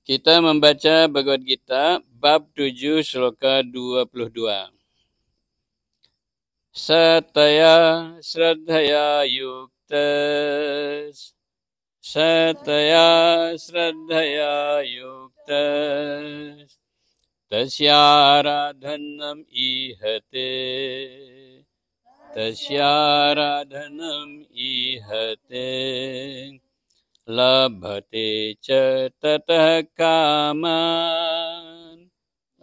Kita membaca Bhagavad Gita bab 7 sloka 22. Sataya Shraddhaya Yuktas Sataya Shraddhaya Yuktas Tasyaradhanam ihate Tasyaradhanam ihate Labhate ca tatah kaman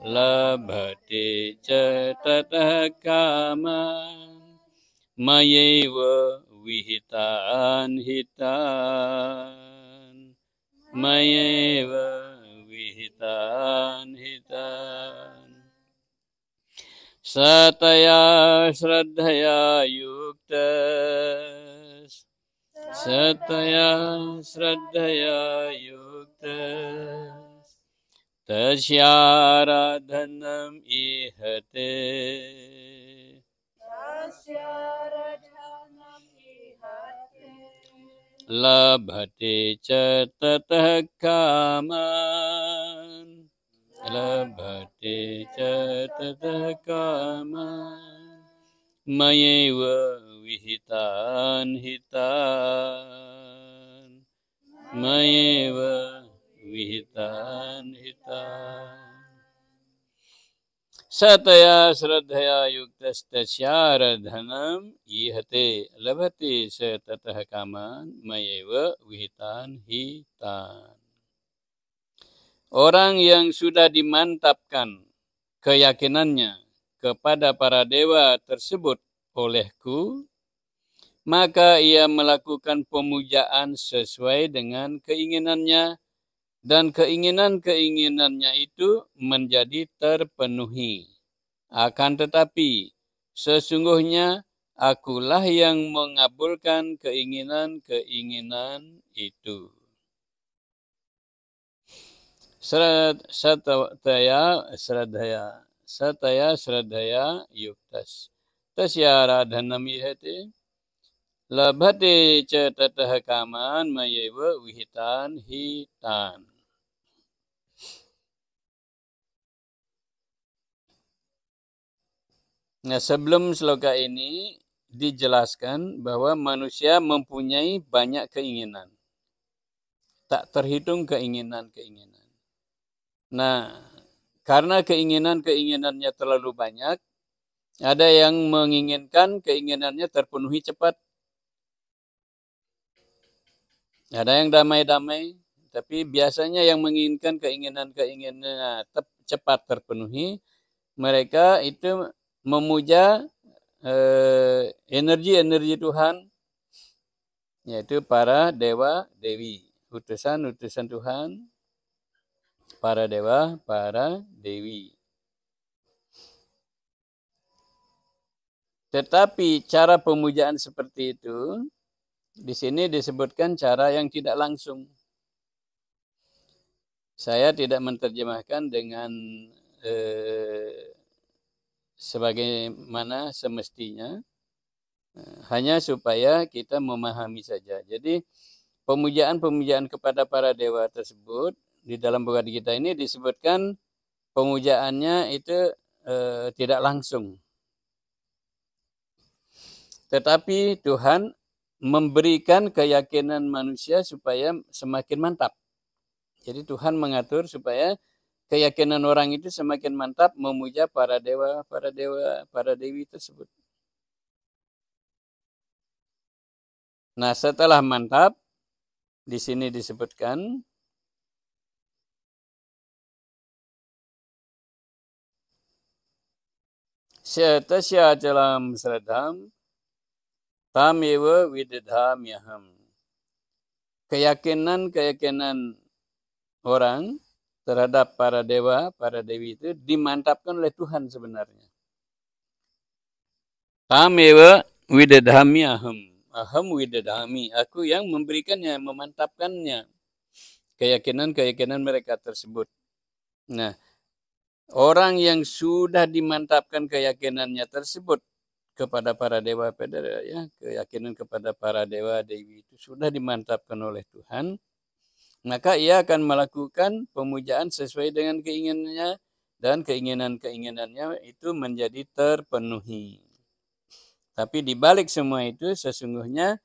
Labhate ca tatah kaman Mayeva vihitan hitan Mayeva vihitan hitan Sataya Shraddhaya Yuktas Sataya Shraddhaya Yuktas Tasyaradhanam ihate Labhate ca tatah kaman Labhate ca tatah kaman Mayeva vihitan hitan Mayeva vihitan hitan Sataya Shraddhaya Yuktas Tasyaradhanam ihate Labhate sa tatah kaman Mayeva vihitan hitan. Orang yang sudah dimantapkan keyakinannya kepada para dewa tersebut olehku, maka ia melakukan pemujaan sesuai dengan keinginannya dan keinginan-keinginannya itu menjadi terpenuhi. Akan tetapi, sesungguhnya akulah yang mengabulkan keinginan-keinginan itu. Sataya Shraddhaya Yuktas Tasyaradhanam ihate Labhate ca tatah kaman Mayeva vihitan hitan. Nah, sebelum sloka ini dijelaskan bahwa manusia mempunyai banyak keinginan. Tak terhitung keinginan-keinginan. Nah, karena keinginannya terlalu banyak, ada yang menginginkan keinginannya terpenuhi cepat. Ada yang damai-damai, tapi biasanya yang menginginkan keinginannya cepat terpenuhi, mereka itu memuja energi-energi Tuhan, yaitu para dewa, dewi, utusan-utusan Tuhan, para dewa, para dewi. Tetapi cara pemujaan seperti itu, di sini disebutkan cara yang tidak langsung. Saya tidak menerjemahkan dengan sebagaimana semestinya, hanya supaya kita memahami saja. Jadi pemujaan-pemujaan kepada para dewa tersebut di dalam Bhagavad Gita ini disebutkan pemujaannya itu tidak langsung. Tetapi Tuhan memberikan keyakinan manusia supaya semakin mantap. Jadi Tuhan mengatur supaya keyakinan orang itu semakin mantap memuja para dewa, para dewi tersebut. Nah, setelah mantap, di sini disebutkan Tasya acalam sradham tamewa vidadhamyaham. Keyakinan orang terhadap para dewa, para dewi itu dimantapkan oleh Tuhan sebenarnya. Tamewa vidadhamyaham. Aham widadhami. Aku yang memberikannya, memantapkannya. Keyakinan mereka tersebut. Nah, orang yang sudah dimantapkan keyakinannya tersebut kepada para dewa, ya, keyakinan kepada para dewa dewi itu sudah dimantapkan oleh Tuhan, maka ia akan melakukan pemujaan sesuai dengan keinginannya dan keinginan-keinginannya itu menjadi terpenuhi. Tapi di balik semua itu sesungguhnya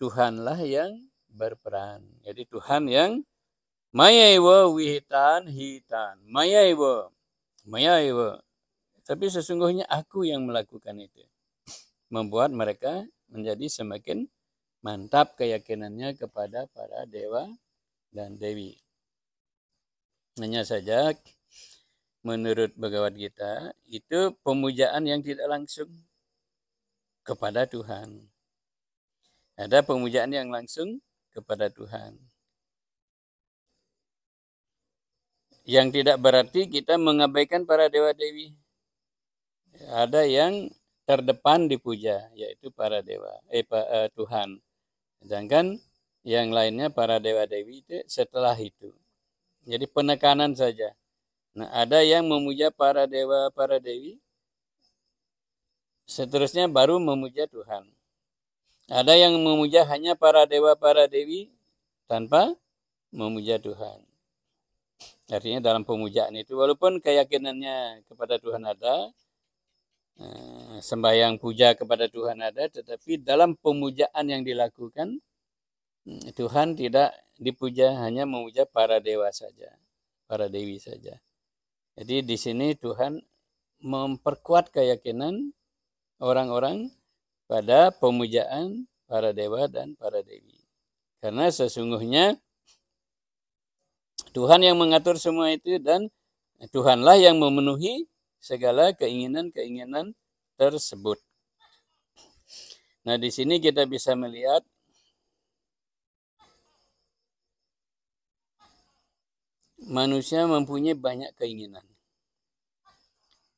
Tuhanlah yang berperan. Jadi Tuhan yang Mayaiwa wihitan hitan. Mayaiwa. Tapi sesungguhnya aku yang melakukan itu. Membuat mereka menjadi semakin mantap keyakinannya kepada para dewa dan dewi. Hanya saja menurut Bhagavad Gita itu pemujaan yang tidak langsung kepada Tuhan. Ada pemujaan yang langsung kepada Tuhan. Yang tidak berarti kita mengabaikan para dewa-dewi. Ada yang terdepan dipuja, yaitu para dewa, Tuhan. Sedangkan yang lainnya para dewa-dewi itu setelah itu. Jadi penekanan saja. Nah, ada yang memuja para dewa, para dewi, seterusnya baru memuja Tuhan. Ada yang memuja hanya para dewa, para dewi, tanpa memuja Tuhan. Artinya dalam pemujaan itu, walaupun keyakinannya kepada Tuhan ada, sembahyang puja kepada Tuhan ada, tetapi dalam pemujaan yang dilakukan, Tuhan tidak dipuja, hanya memuja para dewa saja, para dewi saja. Jadi di sini Tuhan memperkuat keyakinan orang-orang pada pemujaan para dewa dan para dewi. Karena sesungguhnya Tuhan yang mengatur semua itu dan Tuhanlah yang memenuhi segala keinginan-keinginan tersebut. Nah, di sini kita bisa melihat manusia mempunyai banyak keinginan.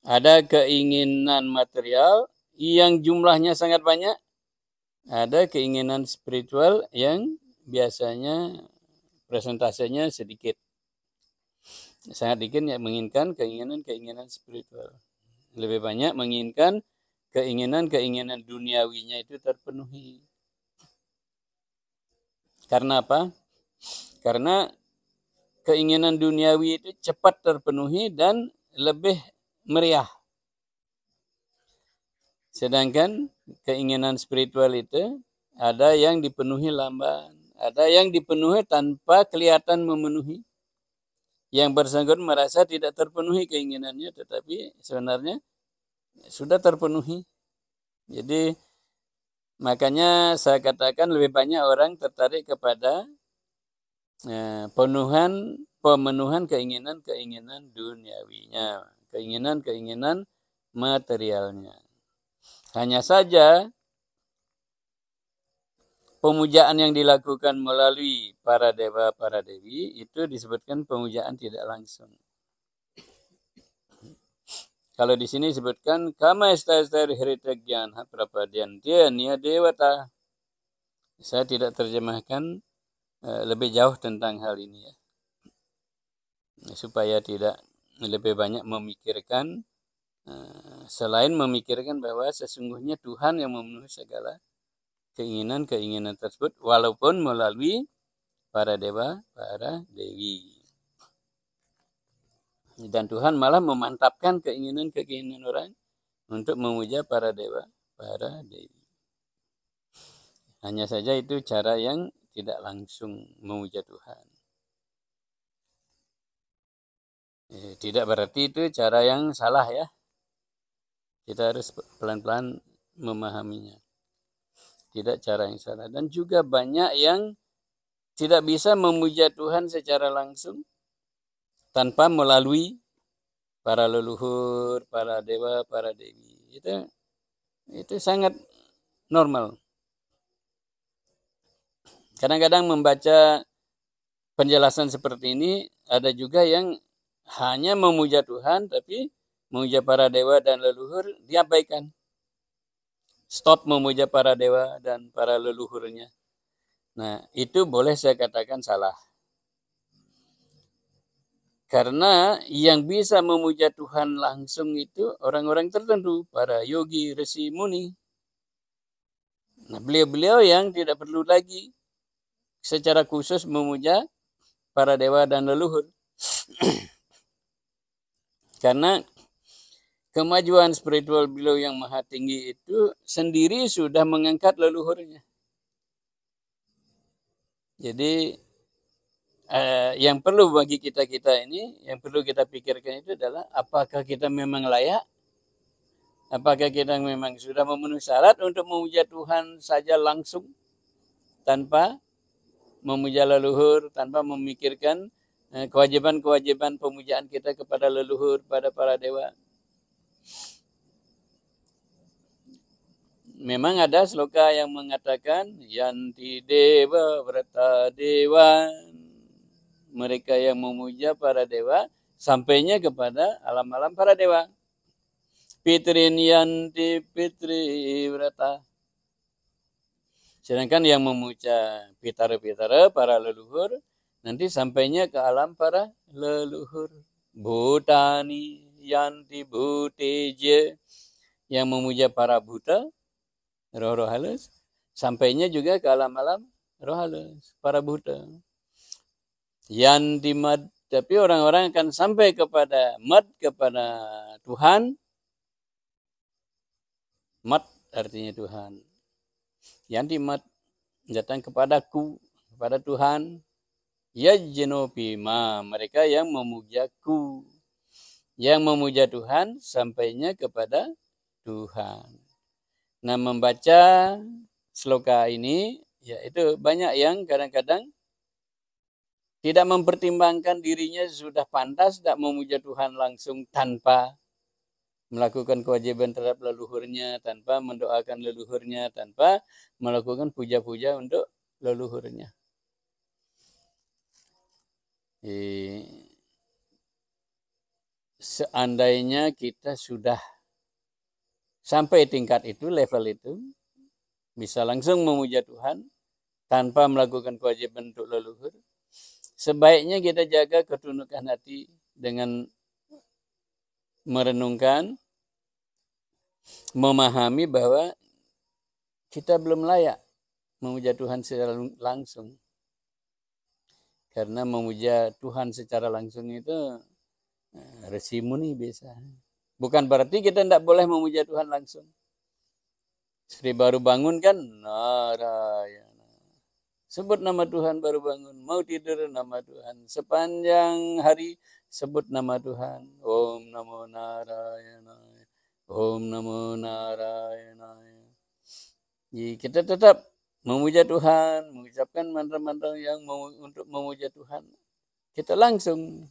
Ada keinginan material yang jumlahnya sangat banyak. Ada keinginan spiritual yang biasanya presentasenya sedikit. Sangat dikit yang menginginkan keinginan-keinginan spiritual. Lebih banyak menginginkan keinginan-keinginan duniawinya itu terpenuhi. Karena apa? Karena keinginan duniawi itu cepat terpenuhi dan lebih meriah. Sedangkan keinginan spiritual itu ada yang dipenuhi lamban, ada yang dipenuhi tanpa kelihatan memenuhi. Yang bersangkutan merasa tidak terpenuhi keinginannya, tetapi sebenarnya sudah terpenuhi. Jadi makanya saya katakan lebih banyak orang tertarik kepada pemenuhan keinginan-keinginan duniawinya, keinginan-keinginan materialnya. Hanya saja pemujaan yang dilakukan melalui para dewa, para dewi itu disebutkan pemujaan tidak langsung. Kalau di sini disebutkan kama istasari hritagyan prapadyantia niya dewata. Saya tidak terjemahkan lebih jauh tentang hal ini ya. Supaya tidak lebih banyak memikirkan selain memikirkan bahwa sesungguhnya Tuhan yang memenuhi segala keinginan-keinginan tersebut walaupun melalui para dewa, para dewi. Dan Tuhan malah memantapkan keinginan-keinginan orang untuk memuja para dewa, para dewi. Hanya saja itu cara yang tidak langsung memuja Tuhan. Tidak berarti itu cara yang salah ya. Kita harus pelan-pelan memahaminya. Tidak cara yang salah. Dan juga banyak yang tidak bisa memuja Tuhan secara langsung tanpa melalui para leluhur, para dewa, para dewi. Itu sangat normal. Kadang-kadang membaca penjelasan seperti ini, ada juga yang hanya memuja Tuhan, tapi memuja para dewa dan leluhur diabaikan. Stop memuja para dewa dan para leluhurnya. Nah, itu boleh saya katakan salah. Karena yang bisa memuja Tuhan langsung itu orang-orang tertentu, para yogi, resi, muni. Nah, beliau-beliau yang tidak perlu lagi secara khusus memuja para dewa dan leluhur. Karena kemajuan spiritual beliau yang maha tinggi itu sendiri sudah mengangkat leluhurnya. Jadi yang perlu bagi kita-kita ini, yang perlu kita pikirkan itu adalah apakah kita memang layak? Apakah kita memang sudah memenuhi syarat untuk memuja Tuhan saja langsung tanpa memuja leluhur, tanpa memikirkan kewajiban-kewajiban pemujaan kita kepada leluhur, pada para dewa. Memang ada sloka yang mengatakan yanti dewa vrata dewa, mereka yang memuja para dewa sampainya kepada alam-alam para dewa. Pitrin yanti pitri vrata. Sedangkan yang memuja pitara-pitara para leluhur nanti sampainya ke alam para leluhur. Bhutani yanti bhuteja, yang memuja para buta, roh-roh halus, sampainya juga ke alam-alam roh halus, para buta. Yanti mad, tapi orang-orang akan sampai kepada mad, kepada Tuhan. Mad artinya Tuhan. Yanti mad, datang kepadaku, kepada Tuhan. Yajnopima, mereka yang memujaku. Yang memuja Tuhan sampainya kepada Tuhan. Nah, membaca sloka ini, yaitu banyak yang kadang-kadang tidak mempertimbangkan dirinya sudah pantas tidak memuja Tuhan langsung tanpa melakukan kewajiban terhadap leluhurnya, tanpa mendoakan leluhurnya, tanpa melakukan puja-puja untuk leluhurnya. Seandainya kita sudah sampai tingkat itu, level itu, bisa langsung memuja Tuhan tanpa melakukan kewajiban untuk leluhur, sebaiknya kita jaga ketundukan hati dengan merenungkan, memahami bahwa kita belum layak memuja Tuhan secara langsung. Karena memuja Tuhan secara langsung itu Resi Muni biasa. Bukan berarti kita tidak boleh memuja Tuhan langsung. Seperti baru bangun kan, Narayana. Sebut nama Tuhan baru bangun. Mau tidur nama Tuhan. Sepanjang hari sebut nama Tuhan. Om Namo Narayana. Om Namo Narayana. Jadi kita tetap memuja Tuhan, mengucapkan mantra-mantra yang untuk memuja Tuhan. Kita langsung.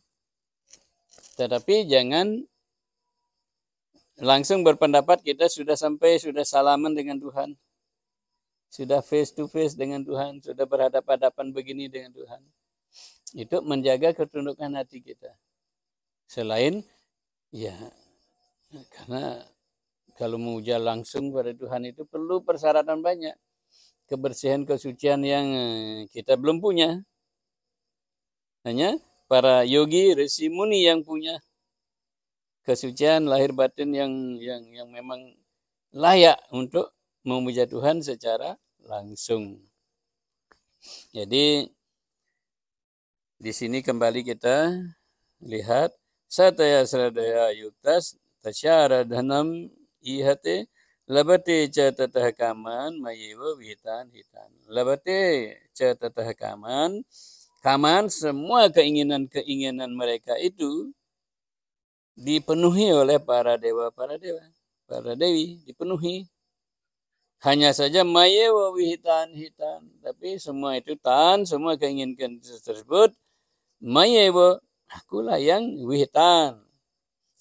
Tetapi jangan langsung berpendapat kita sudah sampai, sudah salaman dengan Tuhan. Sudah face to face dengan Tuhan. Sudah berhadapan-hadapan begini dengan Tuhan. Itu menjaga ketundukan hati kita. Selain, karena kalau memuja langsung pada Tuhan itu perlu persyaratan banyak. Kebersihan, kesucian yang kita belum punya. Hanya para yogi, resi muni yang punya kesucian lahir batin yang memang layak untuk memuja Tuhan secara langsung. Jadi di sini kembali kita lihat sataya sradaya yuktas tasyaradhanam ihate labate ca tatah kaman mayewa witan hitan. Labate ca tatah kaman, semua keinginan-keinginan mereka itu dipenuhi oleh para dewa, para dewi, dipenuhi. Hanya saja mayewa wihitan hitan, tapi semua itu semua keinginan tersebut mayewa, akulah yang wihitan,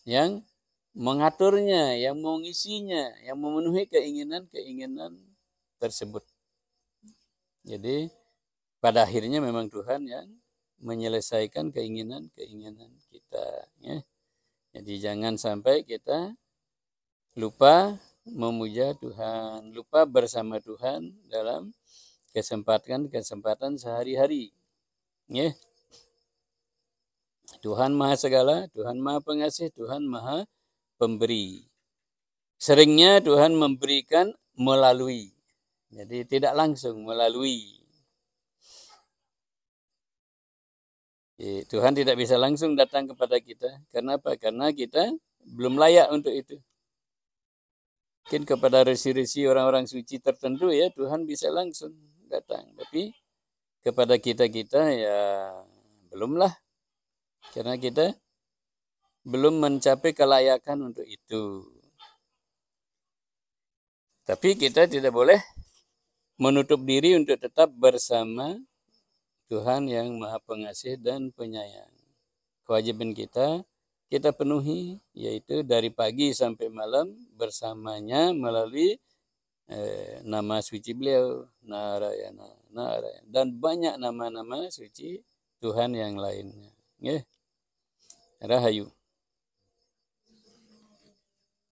yang mengaturnya, yang mengisinya, yang memenuhi keinginan-keinginan tersebut. Jadi pada akhirnya memang Tuhan yang menyelesaikan keinginan-keinginan kita, ya. Jadi jangan sampai kita lupa memuja Tuhan, lupa bersama Tuhan dalam kesempatan sehari-hari. Ya. Tuhan Maha Segala, Tuhan Maha Pengasih, Tuhan Maha Pemberi. Seringnya Tuhan memberikan melalui. Jadi tidak langsung, melalui. Tuhan tidak bisa langsung datang kepada kita. Karena apa? Karena kita belum layak untuk itu. Mungkin kepada resi-resi orang-orang suci tertentu ya Tuhan bisa langsung datang. Tapi kepada kita-kita ya belumlah. Karena kita belum mencapai kelayakan untuk itu. Tapi kita tidak boleh menutup diri untuk tetap bersama Tuhan yang Maha Pengasih dan Penyayang. Kewajiban kita penuhi, yaitu dari pagi sampai malam bersamanya melalui nama suci beliau, Narayana, Narayana, dan banyak nama-nama suci Tuhan yang lainnya. Rahayu.